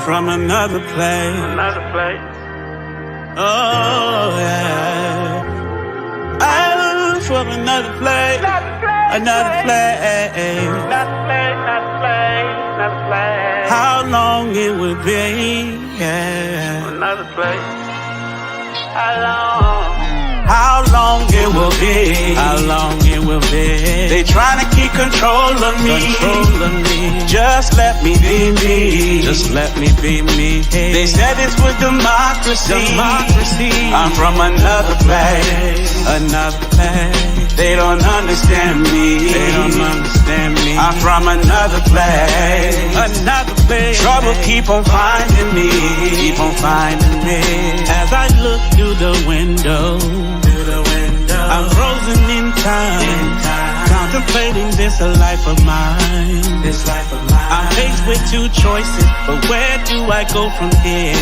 from another place. Another place. Oh, yeah. I'm from another place. Another place. How long it will be, yeah. Another place. How long it will be. How long it will be. They trying to keep control of me. Just let me be me. Just let me be me. They said it's with democracy. I'm from another place. Another place. They don't understand me. They don't understand me. I'm from another place. Another place. Trouble keep on finding me. Keep on finding me. As I look through the window, I'm frozen in time. Contemplating this a life of mine. I'm faced with two choices, but where do I go from here?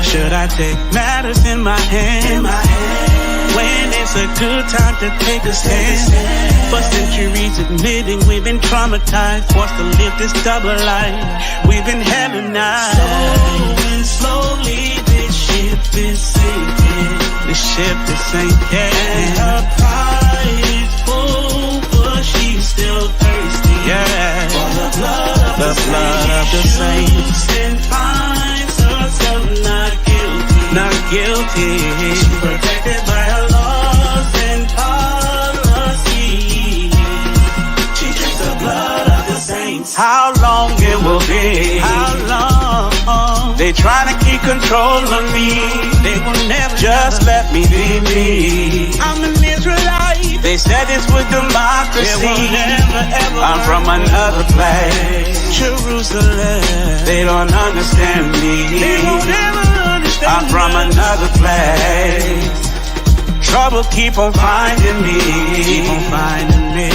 Should I take matters in my hands? When it's a good time to take a stand. For centuries admitting we've been traumatized, forced to live this double life. We've been Hellenized. Slowly this ship is sinking. The ship is sinking. And her pride is full, but she's still thirsty. Yeah. For the blood of the saints. And finds herself not guilty. Not guilty. She's protected by her laws and policies. She drinks the blood of the saints. How long it will be? How long? They trying to keep control of me. They will never. Just let me be me. I'm an Israelite. They said it's with democracy. I'm from another place. Jerusalem. They don't understand me. They won't ever understand. I'm from another place. Trouble keep on finding me. Keep on finding me.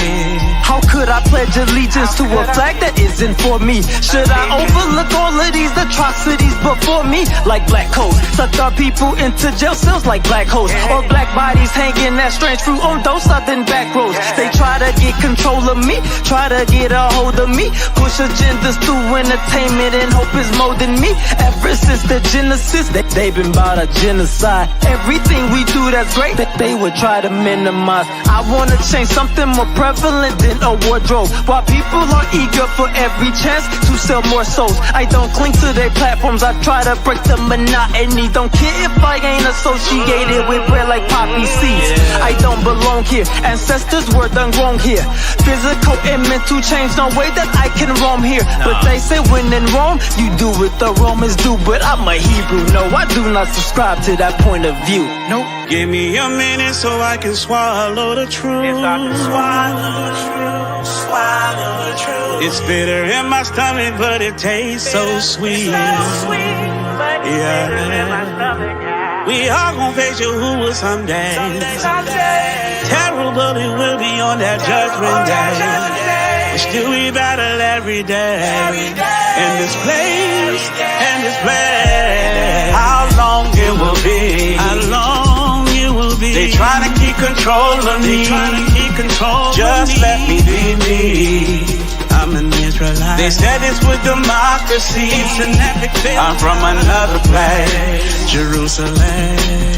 How could I pledge allegiance to a flag that isn't for me? Should I overlook all of these atrocities before me? Like black codes, suck our people into jail cells like black holes. Or black bodies hanging that strange fruit on those southern back roads. They try to get control of me, try to get a hold of me. Push agendas through entertainment and hope is molding me. Ever since the Genesis, they've been about a genocide. Everything we do that's great, they would try to minimize. I wanna change something more prevalent than a wardrobe. While people are eager for every chance to sell more souls, I don't cling to their platforms, I try to break the monotony. Don't care if I ain't associated with bread like poppy seeds. I don't belong here, ancestors were done wrong here. Physical and mental change, no way that I can roam here. But they say when in Rome, you do what the Romans do. But I'm a Hebrew, no, I do not subscribe to that point of view. Nope. Give me a minute so I can swallow the truth. Yes, I can swallow the truth. Swallow the truth. It's bitter in my stomach, but it tastes so sweet. Yeah. We all gon' face Yahuwah someday. Terrible, it will be on that judgment day. But still we battle every day. In this place, in this place. How long it will be? How long it will be? They trying to keep control of me. Just let me be me. I'm an Israelite. They said it's with democracy. It's an epic film. I'm from another place. Jerusalem.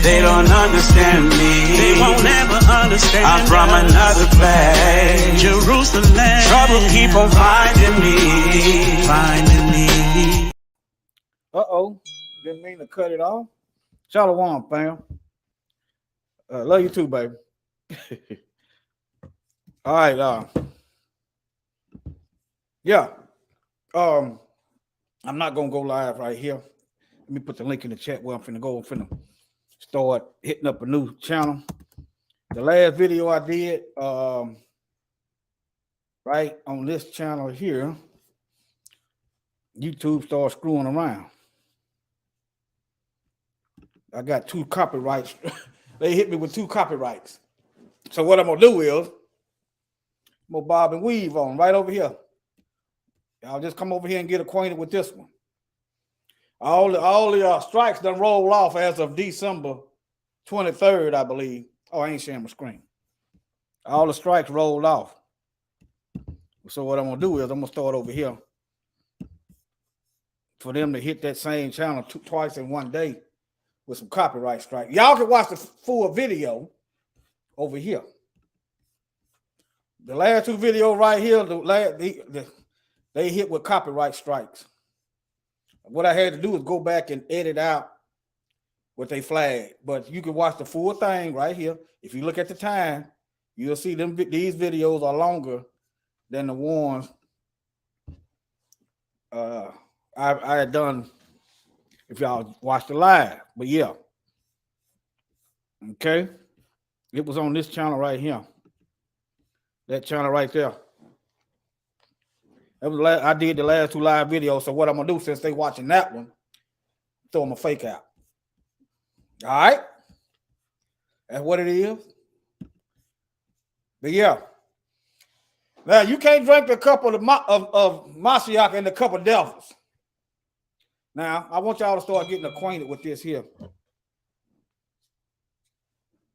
They don't understand me. They won't ever understand. I'm from another place. Jerusalem. Trouble keep on finding me. Finding me. Uh-oh. Didn't mean to cut it off. Shalom, fam. Love you too, baby. All right, yeah. I'm not gonna go live right here. Let me put the link in the chat where I'm finna go. I'm finna start hitting up a new channel. The last video I did, right on this channel here, YouTube started screwing around. I got 2 copyrights. They hit me with 2 copyrights. So what I'm gonna do is I'm gonna bob and weave on right over here. I'll just come over here and get acquainted with this one. All the strikes done roll off as of December 23rd, I believe. Oh, I ain't sharing my screen. All the strikes rolled off. So what I'm gonna do is I'm gonna start over here for them to hit that same channel twice in one day with some copyright strike. Y'all can watch the full video over here. The last two videos right here, they hit with copyright strikes. What I had to do was go back and edit out what they flagged. But you can watch the full thing right here. If you look at the time, you'll see these videos are longer than the ones I had done if y'all watched the live. But yeah. Okay. It was on this channel right here. That channel right there. That was I did the last two live videos. So what I'm gonna do, since they watching that one, throw them a fake out. All right. That's what it is. But yeah. Now you can't drink the cup of Mashiach and the cup of devils. Now I want y'all to start getting acquainted with this here.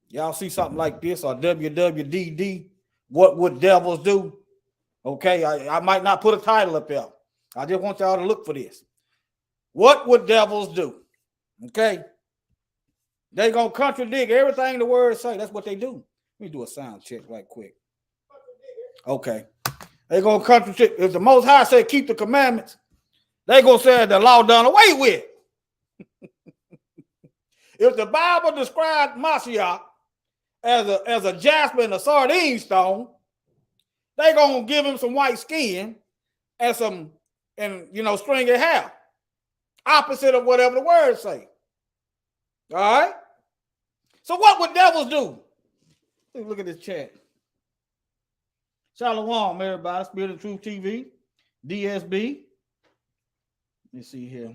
Y'all see something like this or WWDD? What would devils do? Okay, I might not put a title up there. I just want y'all to look for this. What would devils do? Okay. They gonna contradict everything the word say. That's what they do. Let me do a sound check right quick. Okay. They gonna contradict. If the Most High say keep the commandments, they gonna say the law done away with. If the Bible described Mashiach as a jasper and a sardine stone, they gonna give him some white skin and stringy hair. Opposite of whatever the words say. All right. So what would devils do? Look at this chat. Shalom, everybody. Spirit of Truth TV, DSB. Let's see here.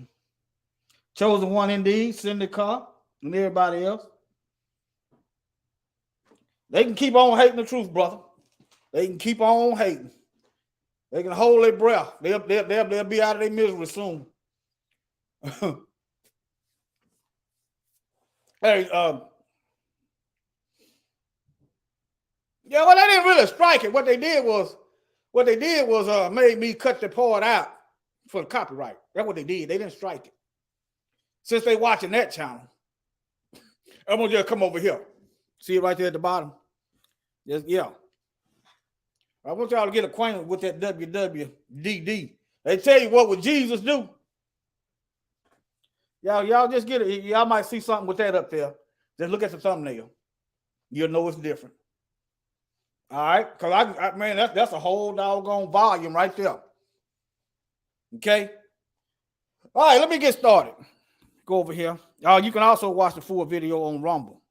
Chosen One indeed, Cindy Carr, and everybody else. They can keep on hating the truth, brother. They can keep on hating. They can hold their breath. They'll be out of their misery soon. Hey, yeah, well, they didn't really strike it. What they did was made me cut the part out for the copyright. That's what they did. They didn't strike it. Since they watching that channel, I'm gonna just come over here. See it right there at the bottom. Just yeah. I want y'all to get acquainted with that WWDD. They tell you what would Jesus do. Y'all just get it. Y'all might see something with that up there. Just look at the thumbnail. You'll know it's different. All right, because I man, that's a whole doggone volume right there. Okay. All right, let me get started. Go over here. You can also watch the full video on Rumble.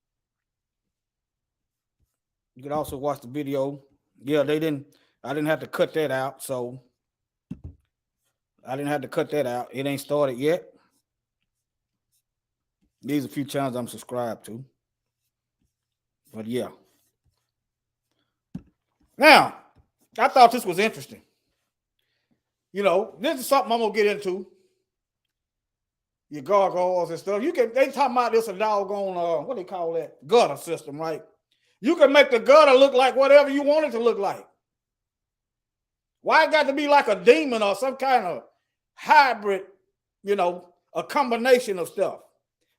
You can also watch the video. Yeah, I didn't have to cut that out, so I didn't have to cut that out. It ain't started yet. These are a few channels I'm subscribed to. But yeah. Now, I thought this was interesting. You know, this is something I'm gonna get into. Your gargoyles and stuff. They talking about this a doggone what they call that? Gutter system, right? You can make the gutter look like whatever you want it to look like. Why it got to be like a demon or some kind of hybrid, a combination of stuff,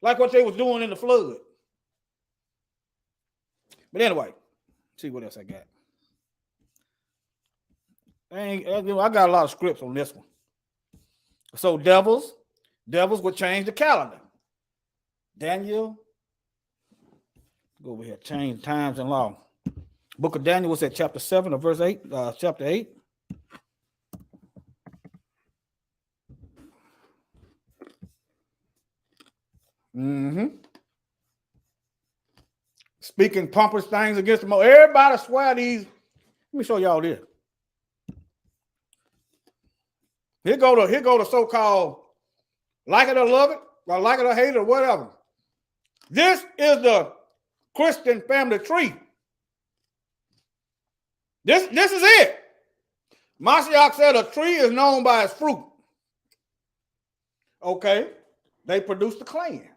like what they was doing in the flood. But anyway, see what else I got. I got a lot of scripts on this one. So devils would change the calendar. Daniel, go over here, change times and law. Book of Daniel was at chapter 7 or verse 8, chapter 8. Speaking pompous things against them. Everybody swear these. Let me show y'all this. Here go the so-called like it or love it, or like it or hate it, or whatever. This is the Christian family tree. This is it. Mashiach said a tree is known by its fruit. Okay, they produce the clan.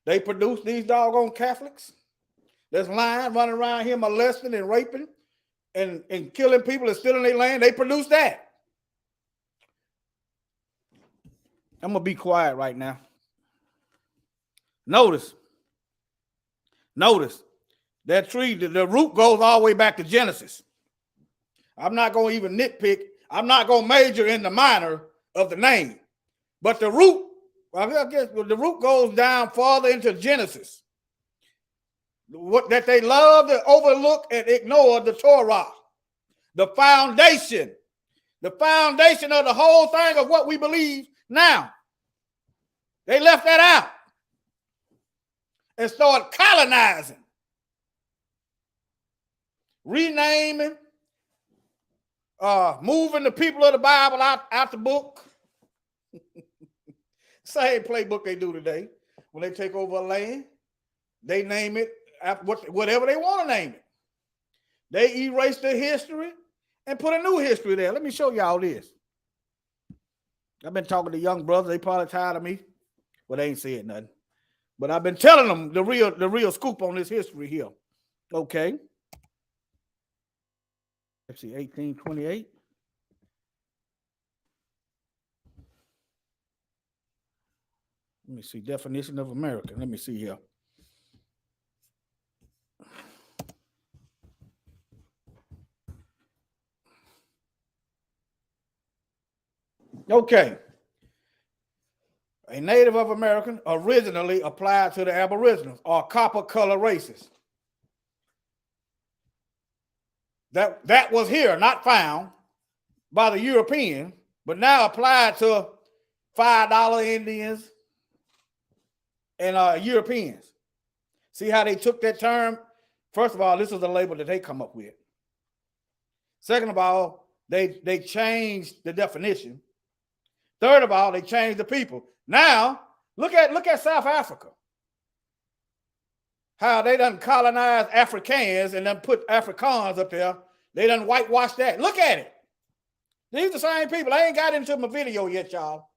They produce these doggone Catholics that's lying, running around here molesting and raping and killing people and stealing their land. They produce that. I'm gonna be quiet right now. Notice that tree, the root goes all the way back to Genesis. I'm not gonna even nitpick. I'm not gonna major in the minor of the name, but the root, I guess the root goes down farther into Genesis. What that they love to overlook and ignore the Torah, the foundation of the whole thing of what we believe now. They left that out and started colonizing, renaming, moving the people of the Bible out the book. Same playbook they do today. When they take over a land, they name it whatever they want to name it. They erase the history and put a new history there. Let me show y'all this. I've been talking to young brothers. They probably tired of me. Well, they ain't saying nothing. But I've been telling them the real scoop on this history here. Okay. Let's see, 1828. Let me see, definition of America. Let me see here. Okay. A Native of American originally applied to the Aboriginals or copper color races. That was here, not found by the European, but now applied to $5 Indians and Europeans. See how they took that term? First of all, this is the label that they come up with. Second of all, they changed the definition. Third of all, they changed the people. Now, look at South Africa. How they done colonized Africans and then put Afrikaans up there. They done whitewash that. Look at it. These are the same people. I ain't got into my video yet, y'all.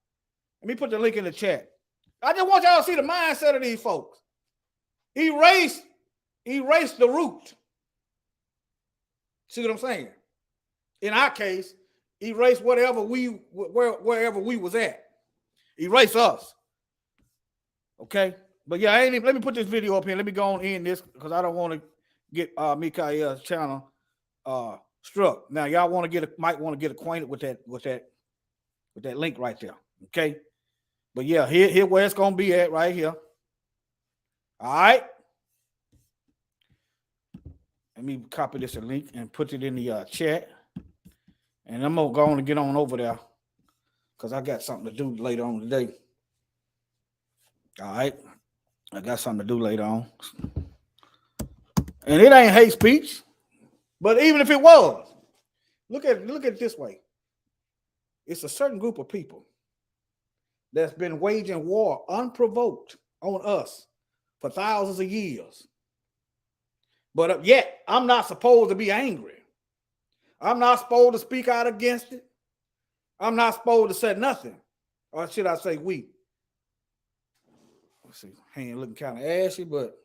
Let me put the link in the chat. I just want y'all to see the mindset of these folks. Erase the root. See what I'm saying? In our case, erase wherever we was at. Erase us. Okay? But yeah, let me put this video up here. Let me go on in this because I don't want to get Mikael's channel struck. Now, y'all might want to get acquainted with that link right there. Okay? But yeah, here where it's gonna be at right here. All right. Let me copy this link and put it in the chat. And I'm gonna go on and get on over there because I got something to do later on today. All right. I got something to do later on. And it ain't hate speech. But even if it was, look at it this way. It's a certain group of people that's been waging war unprovoked on us for thousands of years. But yet, I'm not supposed to be angry. I'm not supposed to speak out against it. I'm not supposed to say nothing. Or should I say we? Let's see, hand looking kind of ashy, but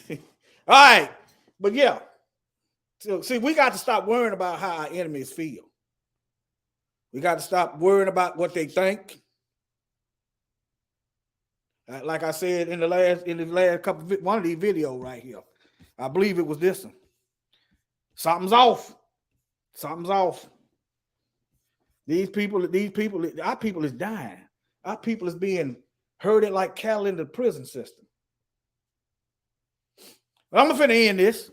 all right. But yeah. So, see, we got to stop worrying about how our enemies feel. We got to stop worrying about what they think. Like I said in the last couple of one of these videos right here, I believe it was this one. Something's off. Something's off. Our people is dying. Our people is being herded like cattle in the prison system. I'm gonna end this.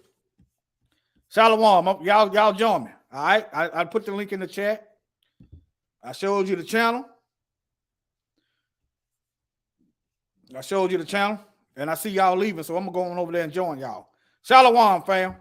Shalom. Y'all join me. All right. I put the link in the chat. I showed you the channel. And I see y'all leaving, so I'm gonna go on over there and join y'all. Shalom, fam.